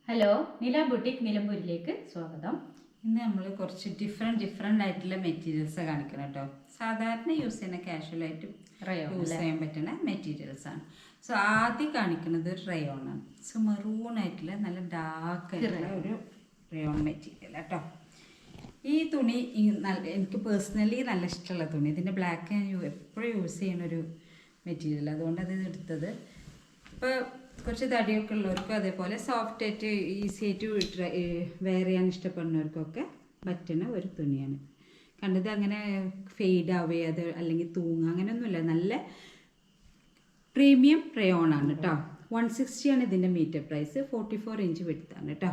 Hello, നില boutique നിലമ്പൂരിലേക്ക് സ്വാഗതം. ഇന്ന് നമ്മൾ കുറച്ച് ഡിഫറെൻ്റ് ആയിട്ടുള്ള മെറ്റീരിയൽസ് കാണിക്കണം കേട്ടോ. സാധാരണ യൂസ് ചെയ്യുന്ന കാഷ്വലായിട്ട് യൂസ് ചെയ്യാൻ പറ്റുന്ന മെറ്റീരിയൽസ് ആണ്. സോ ആദ്യം കാണിക്കുന്നത് ഒരു റയോണാണ്. സോ മെറൂൺ ആയിട്ടുള്ള നല്ല ഡാർക്ക് ആയിട്ടുള്ള ഒരു റയോൺ മെറ്റീരിയൽ കേട്ടോ. ഈ തുണി എനിക്ക് പേഴ്സണലി നല്ല ഇഷ്ടമുള്ള തുണി. ഇതിൻ്റെ ബ്ലാക്ക് ഞാൻ എപ്പോഴും യൂസ് ചെയ്യുന്ന ഒരു മെറ്റീരിയൽ, അതുകൊണ്ട് അത് എടുത്തത്. ഇപ്പോൾ കുറച്ച് തടിയൊക്കെ ഉള്ളവർക്കും അതേപോലെ സോഫ്റ്റ് ആയിട്ട് ഈസി ആയിട്ട് വെയർ ചെയ്യാൻ ഇഷ്ടപ്പെടുന്നവർക്കൊക്കെ പറ്റുന്ന ഒരു തുണിയാണ്. കണ്ടത് അങ്ങനെ ഫെയ്ഡ് ആവേ അത് അല്ലെങ്കിൽ തൂങ്ങുക അങ്ങനെയൊന്നുമില്ല. നല്ല പ്രീമിയം റയോണാണ് കേട്ടോ. 160 ആണ് ഇതിൻ്റെ മീറ്റർ പ്രൈസ്. 44 ഇഞ്ച് വിടുത്താണ് കേട്ടോ.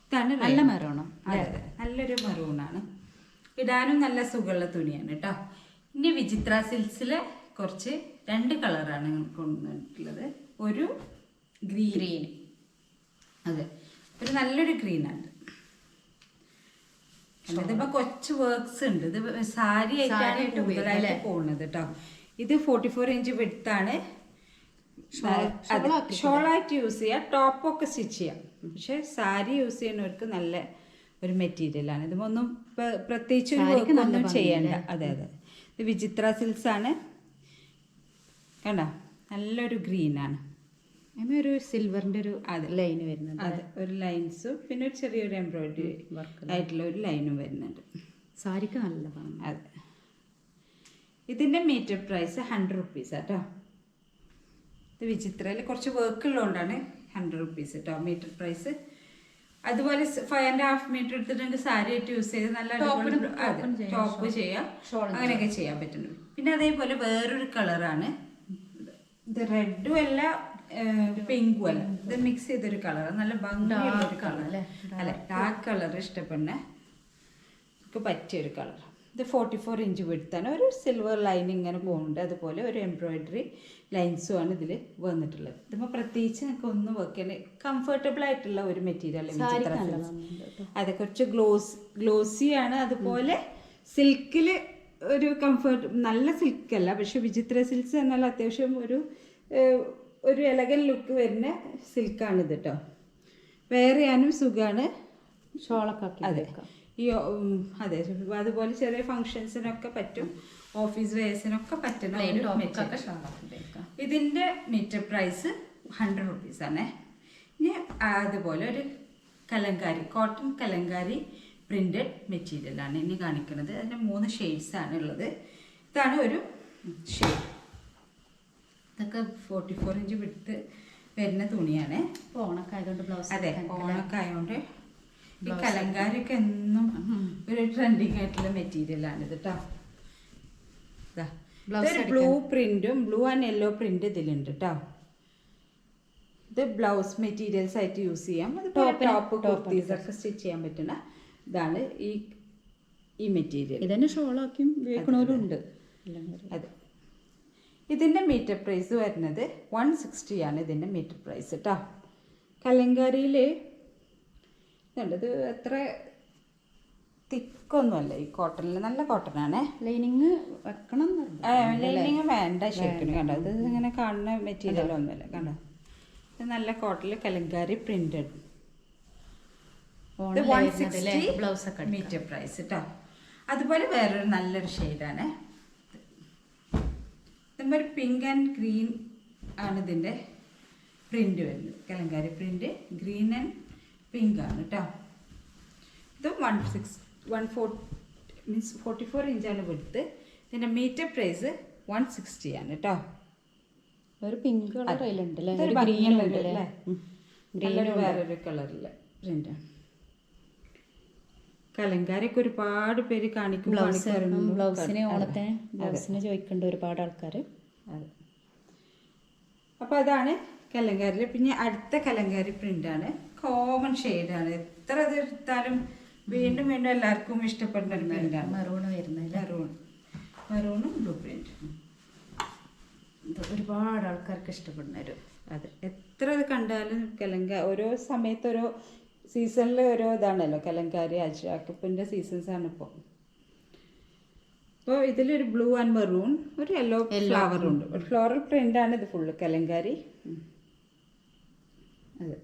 ഇതാണ് നല്ല മെറൂണം. അതെ അതെ, നല്ലൊരു മെറൂണാണ്. ഇടാനും നല്ല സുഖമുള്ള തുണിയാണ് കേട്ടോ. ഇനി വിചിത്ര സിൽക്സിലെ കുറച്ച് 2 കളറാണ് കൊണ്ടുവന്നിട്ടുള്ളത്. ഒരു ഗ്രീൻ, അതെ, ഒരു നല്ലൊരു ഗ്രീനാണ്. ഇതിപ്പോൾ കുറച്ച് വർക്ക്സ് ഉണ്ട്. ഇത് സാരി ആയിട്ടാണ് കൂടുതലായിട്ട് പോകുന്നത് കേട്ടോ. ഇത് 44 ഇഞ്ച് വിടുത്താണ്. ഷോളായിട്ട് യൂസ് ചെയ്യാം, ടോപ്പൊക്കെ സ്റ്റിച്ച് ചെയ്യാം. പക്ഷെ സാരി യൂസ് ചെയ്യുന്നവർക്ക് നല്ല ഒരു മെറ്റീരിയലാണ്. ഇതൊന്നും പ്രത്യേകിച്ച് ഒന്നും ചെയ്യണ്ട. അതെ അതെ, ഇത് വിചിത്ര സിൽക്സ് ആണ്. കണ്ടോ, നല്ലൊരു ഗ്രീനാണ്. ഒരു സിൽവറിന്റെ ഒരു ലൈൻ വരുന്നുണ്ട്. അതെ, ഒരു ലൈൻസും പിന്നെ ഒരു ചെറിയൊരു എംബ്രോയിഡറി ആയിട്ടുള്ള ഒരു ലൈനും വരുന്നുണ്ട്. സാരിക്ക് നല്ലതാണ്. അതെ, ഇതിൻ്റെ മീറ്റർ പ്രൈസ് 100 റുപ്പീസ് കേട്ടോ. ഇത് വിചിത്രയിൽ കുറച്ച് വർക്ക് ഉള്ളതുകൊണ്ടാണ് 100 റുപ്പീസ് കേട്ടോ മീറ്റർ പ്രൈസ്. അതുപോലെ 5.5 മീറ്റർ എടുത്തിട്ടുണ്ടെങ്കിൽ സാരി ആയിട്ട് യൂസ് ചെയ്ത് നല്ല ടോപ്പ് ചെയ്യാം, അങ്ങനെയൊക്കെ ചെയ്യാൻ പറ്റുന്നു. പിന്നെ അതേപോലെ വേറൊരു കളറാണ് ഇത്. റെഡും അല്ല പിങ്കും അല്ല, ഇത് മിക്സ് ചെയ്തൊരു കളർ, നല്ല ഭംഗിയുള്ള ഒരു കളർ അല്ലെ. ഡാർക്ക് കളർ ഇഷ്ടപ്പെടുന്ന പറ്റിയൊരു കളർ. ഇത് 44 ഇഞ്ച് വിടുത്താണ്. ഒരു സിൽവർ ലൈൻ ഇങ്ങനെ പോകുന്നുണ്ട്. അതുപോലെ ഒരു എംബ്രോയിഡറി ലൈൻസും ആണ് ഇതിൽ വന്നിട്ടുള്ളത്. ഇതിപ്പോൾ പ്രത്യേകിച്ച് നിങ്ങൾക്ക് ഒന്നും വർക്ക് ചെയ്യാൻ കംഫർട്ടബിൾ ആയിട്ടുള്ള ഒരു മെറ്റീരിയൽ. അതെ, കുറച്ച് ഗ്ലോസിയാണ്. അതുപോലെ സിൽക്കിൽ ഒരു കംഫർട്ട്, നല്ല സിൽക്കല്ല, പക്ഷെ വിചിത്ര സിൽക്സ് എന്നാൽ അത്യാവശ്യം ഒരു എലഗൻ ലുക്ക് വരുന്ന സിൽക്കാണിത് കേട്ടോ. വെയർ ചെയ്യാനും സുഖമാണ്. ഷോളൊക്കെ അതെ, അതെ, അതുപോലെ ചെറിയ ഫങ്ഷൻസിനൊക്കെ പറ്റും, ഓഫീസ് വെയർസിനൊക്കെ പറ്റുന്ന ഒരു മെറ്റീരിയൽ. ഇതിൻ്റെ മീറ്റർ പ്രൈസ് 100 റുപ്പീസ് ആണ്. ഇനി അതുപോലെ ഒരു കലങ്കാരി, കോട്ടൺ കലങ്കാരി പ്രിന്റഡ് മെറ്റീരിയലാണ് ഇനി കാണിക്കുന്നത്. അതിൻ്റെ 3 ഷെയ്ഡ്സ് ആണ് ഉള്ളത്. ഇതാണ് ഒരു ഷെയ്ഡ്. ഇതൊക്കെ 44 ഇഞ്ച് വിട്ട് വരുന്ന തുണിയാണ്. ഓണക്കായതുകൊണ്ട് ബ്ലൗസ്. അതെ, ഓണക്കായതുകൊണ്ട് ഈ കലങ്കാരിയൊക്കെ എന്നും ഒരു ട്രെൻഡിങ് ആയിട്ടുള്ള മെറ്റീരിയലാണ് ഇത് കേട്ടോ. ബ്ലൂ പ്രിന്റും ബ്ലൂ ആൻഡ് യെല്ലോ പ്രിന്റ് ഇതിലുണ്ട് കേട്ടോ. ഇത് ബ്ലൗസ് മെറ്റീരിയൽസ് ആയിട്ട് യൂസ് ചെയ്യാം. ടോപ്പ് കുർത്തീസ് ഒക്കെ സ്റ്റിച്ച് ചെയ്യാൻ പറ്റുന്ന ഇതാണ് ഈ മെറ്റീരിയൽ. ഇതന്നെ ഷോളാക്കിയും ഉപയോഗിക്കണവരുണ്ട്. അതെ, ഇതിൻ്റെ മീറ്റർ പ്രൈസ് വരുന്നത് 160 ആണ് ഇതിൻ്റെ മീറ്റർ പ്രൈസ് കേട്ടോ. കലങ്കാരിയിൽ ഇത് എത്ര തിക്കൊന്നുമല്ല. ഈ കോട്ടണിൽ നല്ല കോട്ടനാണ്. ലൈനിങ് വെക്കണം. ലൈനിങ് വേണ്ട ശരിക്കും. കണ്ടോ, ഇത് ഇങ്ങനെ കാണുന്ന മെറ്റീരിയൽ ഒന്നുമല്ല. കണ്ടോ, ഇത് നല്ല കോട്ടണിൽ കലങ്കാരി പ്രിന്റഡ്. 160 മീറ്റർ പ്രൈസ് കേട്ടോ. അതുപോലെ വേറൊരു നല്ലൊരു ഷെയ്ഡാണ്. ഇതുമ്പോൾ ഒരു പിങ്ക് ആൻഡ് ഗ്രീൻ ആണ് ഇതിൻ്റെ പ്രിന്റ് വരുന്നത്. Kalamkari print green and pink ആണ് കേട്ടോ. ഇത് 44 ഇഞ്ചാണ് വിടുത്ത്. ഇതിൻ്റെ മീറ്റർ പ്രൈസ് 160 ആണ് കേട്ടോ. ഒരു പിങ്ക് കളർ അതിലുണ്ട് അല്ലേ, വേറൊരു കളറില്ല പ്രിന്റ്. കലങ്കാരിയൊക്കെ ഒരുപാട് പേര് കാണിക്കും. ബ്ലൗസിന് ഓണത്തിന് ബ്ലൗസിന് ചോദിക്കേണ്ട ഒരുപാട് ആൾക്കാർ. അതെ, അപ്പോൾ അതാണ് കലങ്കാരിൽ. പിന്നെ അടുത്ത കലങ്കാരി പ്രിന്റാണ്. കോമൺ ഷെയ്ഡാണ്. എത്ര ഇത് എടുത്താലും വീണ്ടും വീണ്ടും എല്ലാവർക്കും ഇഷ്ടപ്പെടുന്ന ഒരു പ്രിന്റാണ്. മെറൂണ് വരുന്നത്. മെറൂണും ബ്ലൂ പ്രിന്റ്. ഒരുപാട് ആൾക്കാർക്ക് ഇഷ്ടപ്പെടുന്ന ഒരു. അതെ, എത്ര ഇത് കണ്ടാലും ഓരോ സമയത്ത് ഓരോ സീസണിൽ ഓരോ ഇതാണല്ലോ. കലങ്കാരി അജ്രാക്കിപ്പിൻ്റെ സീസൺസ് ആണ് ഇപ്പോൾ. അപ്പോൾ ഇതിലൊരു ബ്ലൂ ആൻഡ് മെറൂൺ, ഒരു യെല്ലോ ഫ്ലവറുണ്ട്. ഒരു ഫ്ലോറൽ പ്രിൻ്റാണ് ഇത് ഫുള്ള് കലങ്കാരി. അതെ,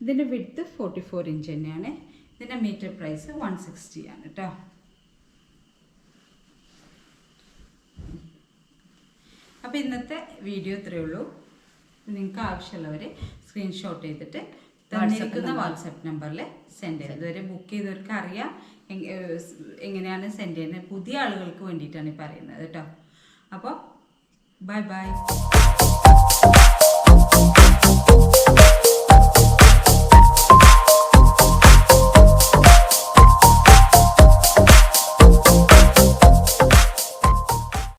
ഇതിൻ്റെ വിഡ്ത്ത് 44 ഇഞ്ച് തന്നെയാണ്. ഇതിൻ്റെ മീറ്റർ പ്രൈസ് 160 ആണ് കേട്ടോ. അപ്പോൾ ഇന്നത്തെ വീഡിയോ ഇത്രയേ ഉള്ളൂ. നിങ്ങൾക്ക് ആവശ്യമുള്ളവർ സ്ക്രീൻഷോട്ട് ചെയ്തിട്ട് തന്നിരിക്കുന്ന വാട്സാപ്പ് നമ്പറിൽ സെൻഡ് ചെയ്യുക. ഇതുവരെ ബുക്ക് ചെയ്തവർക്ക് അറിയാം എങ്ങനെയാണ് സെൻഡ് ചെയ്യുന്നത്. പുതിയ ആളുകൾക്ക് വേണ്ടിയിട്ടാണ് ഈ പറയുന്നത് കേട്ടോ. അപ്പോൾ ബൈ ബൈ.